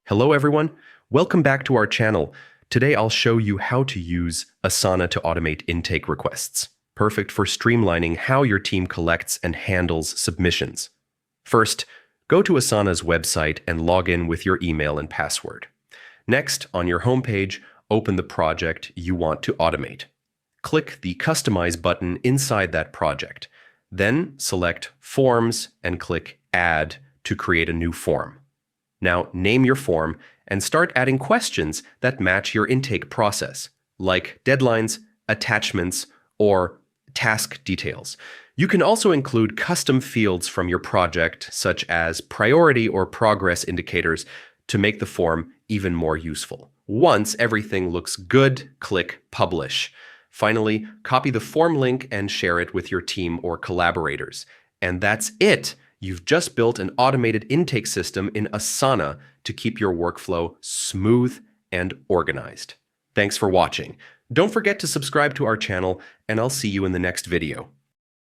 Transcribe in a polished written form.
Hello everyone, welcome back to our channel. Today I'll show you how to use Asana to automate intake requests, perfect for streamlining how your team collects and handles submissions. First, go to Asana's website and log in with your email and password. Next, on your homepage, open the project you want to automate. Click the Customize button inside that project. Then select Forms and click Add to create a new form. Now name your form and start adding questions that match your intake process, like deadlines, attachments, or task details. You can also include custom fields from your project, such as priority or progress indicators, to make the form even more useful. Once everything looks good, click Publish. Finally, copy the form link and share it with your team or collaborators. And that's it! You've just built an automated intake system in Asana to keep your workflow smooth and organized. Thanks for watching. Don't forget to subscribe to our channel, and I'll see you in the next video.